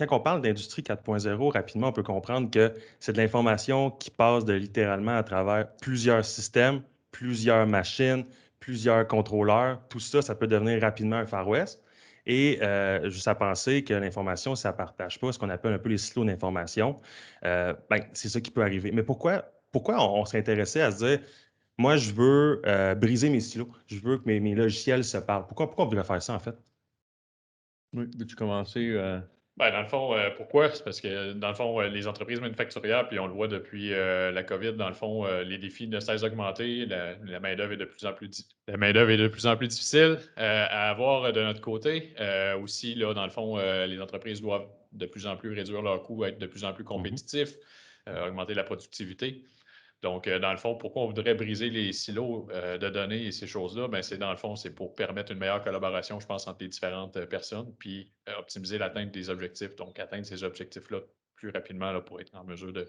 quand on parle d'industrie 4.0, rapidement, on peut comprendre que c'est de l'information qui passe de littéralement à travers plusieurs systèmes, plusieurs machines, plusieurs contrôleurs. Tout ça, ça peut devenir rapidement un Far West. Et juste à penser que l'information, ça ne partage pas ce qu'on appelle un peu les silos d'information, ben, c'est ça qui peut arriver. Mais pourquoi on s'est intéressé à se dire, moi, je veux briser mes silos, je veux que mes logiciels se parlent. Pourquoi on voudrait faire ça, en fait? Oui, veux-tu commencer? Ben, dans le fond, pourquoi? C'est parce que, dans le fond, les entreprises manufacturières, puis on le voit depuis la COVID, dans le fond, les défis ne cessent d'augmenter. La main-d'œuvre est de plus en plus, la main-d'œuvre est de plus en plus difficile à avoir de notre côté. Aussi, là, dans le fond, les entreprises doivent de plus en plus réduire leurs coûts, être de plus en plus Mhm. compétitifs, augmenter la productivité. Donc, dans le fond, pourquoi on voudrait briser les silos de données et ces choses-là? Ben, c'est dans le fond, c'est pour permettre une meilleure collaboration, je pense, entre les différentes personnes, puis optimiser l'atteinte des objectifs. Donc, atteindre ces objectifs-là plus rapidement là, pour être en mesure de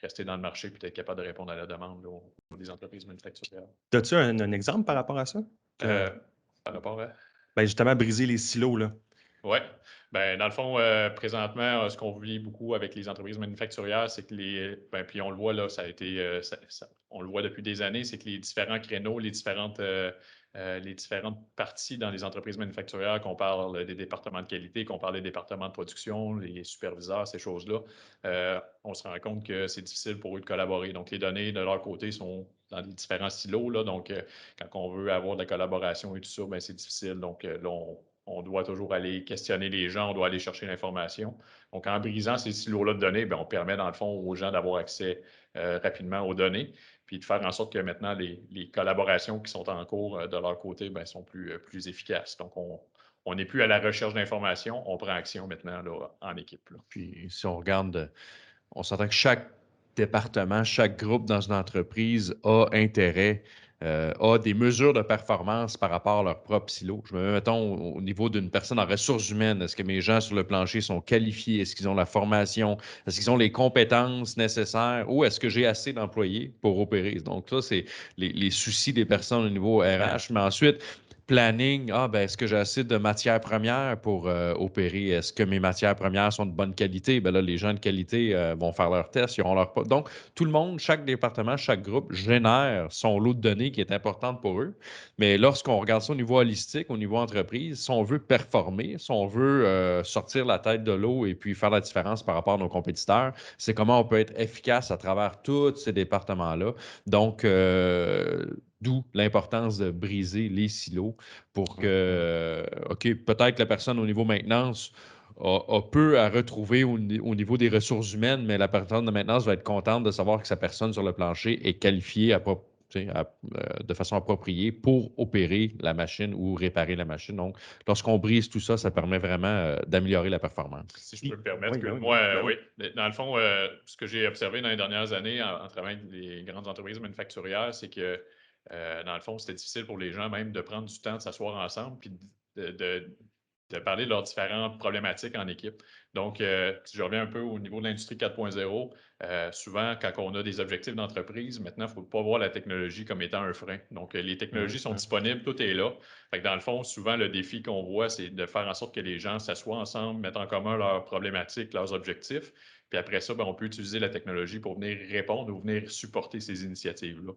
rester dans le marché puis d'être capable de répondre à la demande là, des entreprises manufacturières. As-tu un exemple par rapport à ça? Euh, Par rapport à. Ben, justement, briser les silos, là. Oui. Ben, dans le fond, présentement, ce qu'on vit beaucoup avec les entreprises manufacturières, c'est que puis on le voit là, ça a été, on le voit depuis des années, c'est que les différents créneaux, les différentes parties dans les entreprises manufacturières, qu'on parle des départements de qualité, qu'on parle des départements de production, les superviseurs, ces choses-là, on se rend compte que c'est difficile pour eux de collaborer. Donc, les données de leur côté sont dans les différents silos, là. Donc, quand on veut avoir de la collaboration et tout ça, ben, c'est difficile. Donc, là, on doit toujours aller questionner les gens, on doit aller chercher l'information. Donc, en brisant ces silos-là de données, bien, on permet, dans le fond, aux gens d'avoir accès rapidement aux données, puis de faire en sorte que maintenant, les collaborations qui sont en cours de leur côté bien, sont plus efficaces. Donc, on n'est plus à la recherche d'informations, on prend action maintenant là, en équipe. Là. Puis si on regarde, on s'entend que chaque département, chaque groupe dans une entreprise a intérêt, a des mesures de performance par rapport à leur propre silo. Je me mets, mettons, au niveau d'une personne en ressources humaines. Est-ce que mes gens sur le plancher sont qualifiés? Est-ce qu'ils ont la formation? Est-ce qu'ils ont les compétences nécessaires? Ou est-ce que j'ai assez d'employés pour opérer? Donc, ça, c'est les soucis des personnes au niveau RH. Mais ensuite, planning, est-ce que j'ai assez de matières premières pour opérer? Est-ce que mes matières premières sont de bonne qualité? Ben là, les gens de qualité vont faire leurs tests, ils auront leur. Donc, tout le monde, chaque département, chaque groupe génère son lot de données qui est importante pour eux. Mais lorsqu'on regarde ça au niveau holistique, au niveau entreprise, si on veut performer, si on veut sortir la tête de l'eau et puis faire la différence par rapport à nos compétiteurs, c'est comment on peut être efficace à travers tous ces départements-là. Donc, d'où l'importance de briser les silos pour que, OK, peut-être que la personne au niveau maintenance a peu à retrouver au niveau des ressources humaines, mais la personne de maintenance va être contente de savoir que sa personne sur le plancher est qualifiée de façon appropriée pour opérer la machine ou réparer la machine. Donc, lorsqu'on brise tout ça, ça permet vraiment d'améliorer la performance. Si je peux me permettre, Oui, ben oui, moi, ben oui. oui. Dans le fond, ce que j'ai observé dans les dernières années en travaillant avec les grandes entreprises manufacturières, c'est que, dans le fond, c'était difficile pour les gens même de prendre du temps de s'asseoir ensemble puis de, de- de parler de leurs différentes problématiques en équipe. Donc, si je reviens un peu au niveau de l'industrie 4.0, souvent, quand on a des objectifs d'entreprise, maintenant, il ne faut pas voir la technologie comme étant un frein. Donc, les technologies sont disponibles, tout est là. Fait que dans le fond, souvent, le défi qu'on voit, c'est de faire en sorte que les gens s'assoient ensemble, mettent en commun leurs problématiques, leurs objectifs. Puis après ça, ben, on peut utiliser la technologie pour venir répondre ou venir supporter ces initiatives-là.